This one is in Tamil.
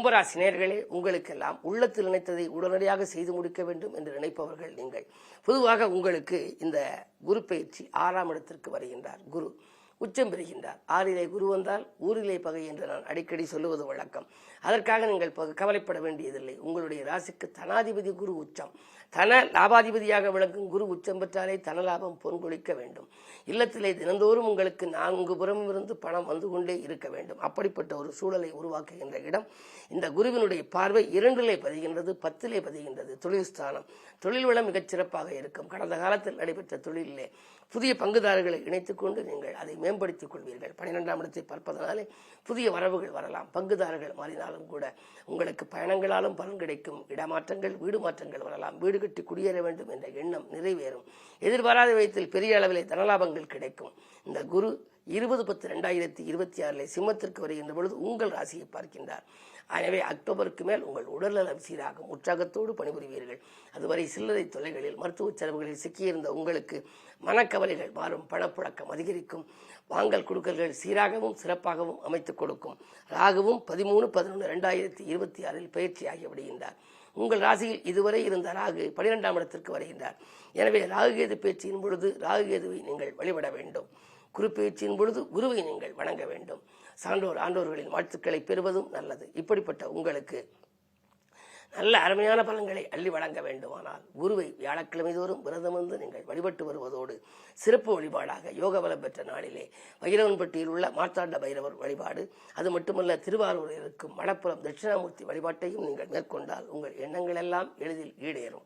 கும்பராசி நேயர்களே, உங்களுக்கெல்லாம் உள்ளத்தில் நினைத்ததை உடனடியாக செய்து முடிக்க வேண்டும் என்று நினைப்பவர்கள் நீங்கள். பொதுவாக உங்களுக்கு இந்த குரு பயிற்சி 6ஆம் இடத்திற்கு வருகின்றார். குரு உச்சம் பெறுகின்றார். 6லே குரு வந்தால் ஊரிலே பகை என்று நான் அடிக்கடி சொல்லுவது வழக்கம். அதற்காக நீங்கள் கவலைப்பட வேண்டியதில்லை. உங்களுடைய ராசிக்கு தனாதிபதி குரு உச்சம். தன லாபாதிபதியாக விளங்கும் குரு உச்சம் பெற்றாலே தன லாபம் பொன்கொழிக்க வேண்டும். இல்லத்திலே தினந்தோறும் உங்களுக்கு 4 புறமிருந்து பணம் வந்து கொண்டே இருக்க வேண்டும். அப்படிப்பட்ட ஒரு சூழலை உருவாக்குகின்ற இடம் இந்த குருவினுடைய பார்வை 2லே பதிகின்றது, 10லே பதிகின்றது. தொழில் ஸ்தானம், தொழில் வளம் மிகச் சிறப்பாக இருக்கும். கடந்த காலத்தில் நடைபெற்ற தொழிலே புதிய பங்குதாரர்களை இணைத்துக் கொண்டு நீங்கள் அதை மேம்படுத்திக் கொள்வீர்கள். 12ஆம் இடத்தை பார்ப்பதனாலே புதிய வரவுகள் வரலாம். பங்குதாரர்கள் மாறினாலும் கூட உங்களுக்கு பயணங்களாலும் பலன் கிடைக்கும். இடமாற்றங்கள், வீடு மாற்றங்கள் வரலாம். வீடு கட்டி குடியேற வேண்டும் என்ற எண்ணம் நிறைவேறும். எதிர்பாராத விதத்தில் பெரிய அளவிலே தனலாபங்கள் கிடைக்கும். இந்த குரு 20/10/2026 சிம்மத்திற்கு வருகின்ற பொழுது உங்கள் ராசியை பார்க்கின்றார். எனவே அக்டோபருக்கு மேல் உங்கள் உடல்நலம் சீராகும். உற்சாகத்தோடு பணிபுரிவீர்கள். அதுவரை சில்லறை தொல்லைகளில் மருத்துவ செலவுகளில் சிக்கியிருந்த உங்களுக்கு மனக்கவலைகள் மாறும். பணப்புழக்கம் அதிகரிக்கும். வாங்கல் கொடுக்கல்கள் சீராகவும் சிறப்பாகவும் அமைத்துக் கொடுக்கும். ராகுவும் 13/11/2026 பயிற்சியாகி விடுகின்றார். உங்கள் ராசியில் இதுவரை இருந்த ராகு 12ஆம் இடத்திற்கு வருகின்றார். எனவே ராகுகேது பேச்சின் பொழுது ராகுகேதுவை நீங்கள் வழிபட வேண்டும். குரு பேச்சின் பொழுது குருவை நீங்கள் வணங்க வேண்டும். சான்றோர் ஆண்டோர்களின் வாழ்த்துக்களை பெறுவதும் நல்லது. இப்படிப்பட்ட உங்களுக்கு நல்ல அருமையான பலன்களை அள்ளி வழங்க வேண்டுமானால் குருவை வியாழக்கிழமை தோறும் விரதமிருந்து நீங்கள் வழிபட்டு வருவதோடு சிறப்பு வழிபாடாக யோக பலம் பெற்ற நாளிலே வைரவன்பட்டியில் உள்ள மார்த்தாண்ட பைரவர் வழிபாடு, அது மட்டுமல்ல திருவாரூரில் இருக்கும் மடப்புறம் தட்சிணாமூர்த்தி வழிபாட்டையும் நீங்கள் மேற்கொண்டால் உங்கள் எண்ணங்கள் எல்லாம் எளிதில் ஈடேறும்.